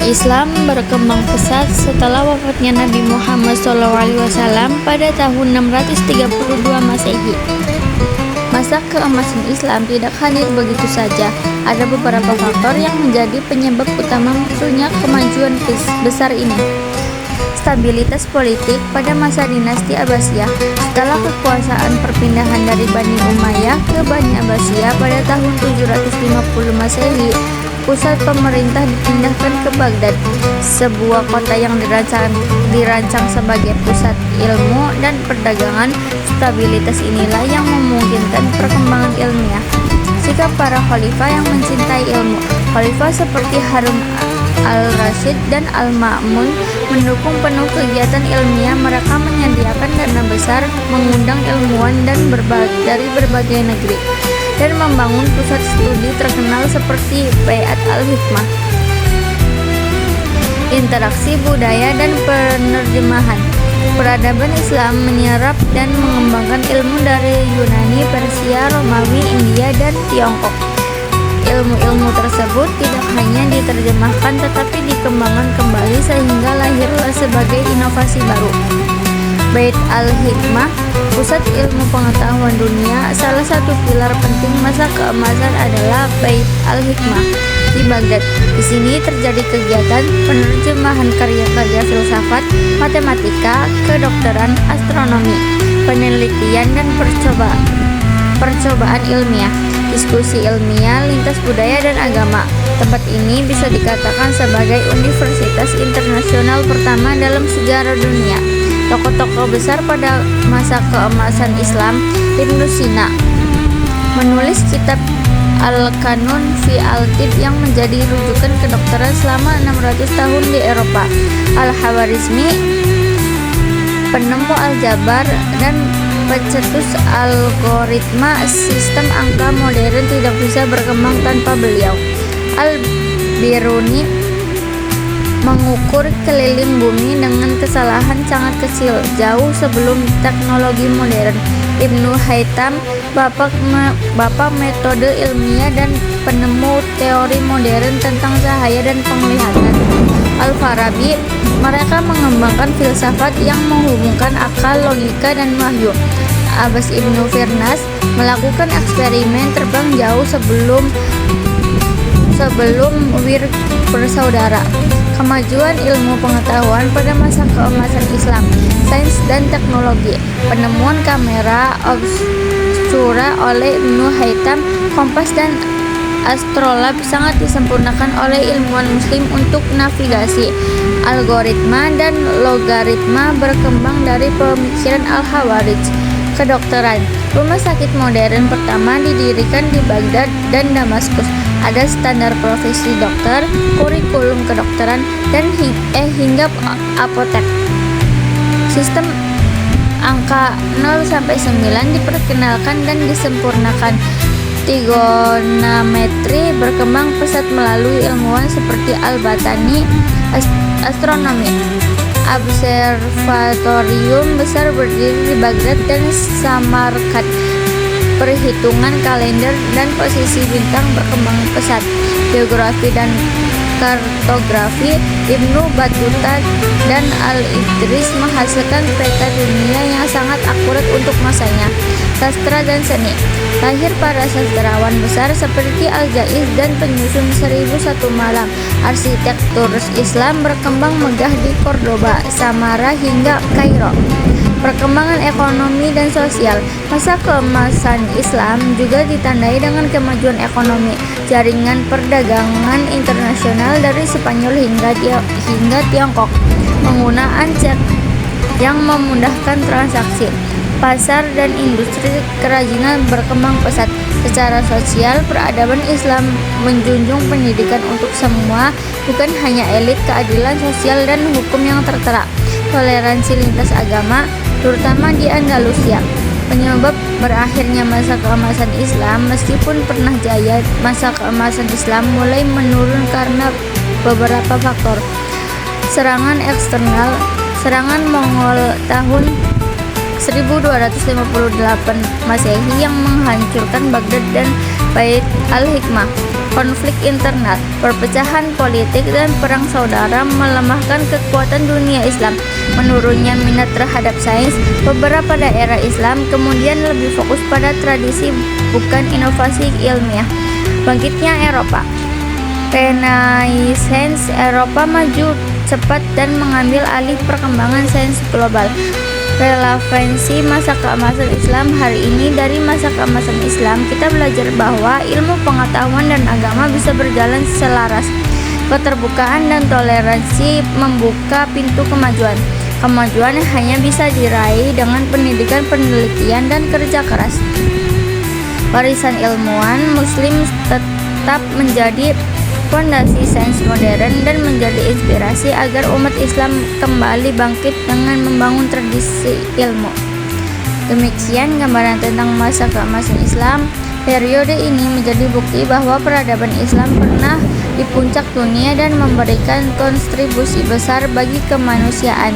Islam berkembang pesat setelah wafatnya Nabi Muhammad SAW pada tahun 632 Masehi. Masa keemasan Islam tidak hadir begitu saja. Ada beberapa faktor yang menjadi penyebab utama munculnya kemajuan besar ini. Stabilitas politik pada masa dinasti Abbasiyah. Setelah kekuasaan perpindahan dari Bani Umayyah ke Bani Abbasiyah pada tahun 750 Masehi, pusat pemerintah dipindahkan ke Baghdad, sebuah kota yang dirancang sebagai pusat ilmu dan perdagangan. Stabilitas inilah yang memungkinkan perkembangan ilmiah. Sikap para khalifah yang mencintai ilmu. Khalifah seperti Harun al-Rasyid dan al-Ma'mun mendukung penuh kegiatan ilmiah. Mereka menyediakan dana besar, mengundang ilmuwan dari berbagai negeri, dan membangun pusat studi terkenal seperti Baiat al-Hikmah. Interaksi budaya dan penerjemahan. Peradaban Islam menyerap dan mengembangkan ilmu dari Yunani, Persia, Romawi, India, dan Tiongkok. Ilmu-ilmu tersebut tidak hanya diterjemahkan tetapi dikembangkan kembali sehingga lahirlah sebagai inovasi baru. Bait al-Hikmah, pusat ilmu pengetahuan dunia. Salah satu pilar penting masa keemasan adalah Bait al-Hikmah di Baghdad. Di sini terjadi kegiatan penerjemahan karya-karya filsafat, matematika, kedokteran, astronomi, penelitian dan percobaan ilmiah, diskusi ilmiah lintas budaya dan agama. Tempat ini bisa dikatakan sebagai universitas internasional pertama dalam sejarah dunia. Tokoh-tokoh besar pada masa keemasan Islam. Ibnu Sina menulis kitab Al-Qanun fi al-Tibb yang menjadi rujukan kedokteran selama 600 tahun di Eropa. Al-Khwarizmi, penemu aljabar dan pencetus algoritma sistem angka modern, tidak bisa berkembang tanpa beliau. Al-Biruni mengukur keliling bumi dengan kesalahan sangat kecil, jauh sebelum teknologi modern. Ibnu Haytham, bapak metode ilmiah dan penemu teori modern tentang cahaya dan penglihatan. Al-Farabi, mereka mengembangkan filsafat yang menghubungkan akal, logika, dan wahyu. Abbas Ibnu Firnas melakukan eksperimen terbang jauh sebelum Wir bersaudara. Kemajuan ilmu pengetahuan pada masa keemasan Islam. Sains dan teknologi. Penemuan kamera obscura oleh Ibnu Haytham, kompas dan astrolab sangat disempurnakan oleh ilmuwan muslim untuk navigasi. Algoritma dan logaritma berkembang dari pemikiran Al-Khawarij. Kedokteran. Rumah sakit modern pertama didirikan di Baghdad dan Damaskus. Ada standar profesi dokter, kurikulum kedokteran, dan hingga apotek. Sistem angka 0-9 diperkenalkan dan disempurnakan. Trigonometri berkembang pesat melalui ilmuwan seperti Al-Batani. Astronomi. Observatorium besar berdiri di Baghdad dan Samarkand. Perhitungan kalender dan posisi bintang berkembang pesat. Geografi dan kartografi. Ibnu Battuta dan Al-Idris menghasilkan peta dunia yang sangat akurat untuk masanya. Sastra dan seni. Lahir para sastrawan besar seperti Al-Jaiz dan penyusun 1001 malam. Arsitektur Islam berkembang megah di Cordoba, Samarra hingga Kairo. Perkembangan ekonomi dan sosial. Masa keemasan Islam juga ditandai dengan kemajuan ekonomi. Jaringan perdagangan internasional dari Spanyol hingga Tiongkok. Penggunaan cek yang memudahkan transaksi. Pasar dan industri kerajinan berkembang pesat. Secara sosial, peradaban Islam menjunjung pendidikan untuk semua, bukan hanya elit. Keadilan sosial dan hukum yang tertera. Toleransi lintas agama, terutama di Andalusia. Penyebab berakhirnya masa keemasan Islam. Meskipun pernah jaya, masa keemasan Islam mulai menurun karena beberapa faktor. Serangan eksternal. Serangan Mongol tahun 1258 Masehi yang menghancurkan Baghdad dan Bait al-Hikmah. Konflik internal, perpecahan politik, dan perang saudara melemahkan kekuatan dunia Islam. Menurunnya minat terhadap sains, beberapa daerah Islam kemudian lebih fokus pada tradisi bukan inovasi ilmiah. Bangkitnya Eropa. Renaissance Eropa maju cepat dan mengambil alih perkembangan sains global. Relevansi masa keemasan Islam hari ini. Dari masa keemasan Islam, kita belajar bahwa ilmu, pengetahuan, dan agama bisa berjalan selaras. Keterbukaan dan toleransi membuka pintu kemajuan. Kemajuan hanya bisa diraih dengan pendidikan, penelitian, dan kerja keras. Warisan ilmuwan Muslim tetap menjadi fondasi sains modern dan menjadi inspirasi agar umat Islam kembali bangkit dengan membangun tradisi ilmu. Demikian gambaran tentang masa keemasan Islam. Periode ini menjadi bukti bahwa peradaban Islam pernah di puncak dunia dan memberikan kontribusi besar bagi kemanusiaan.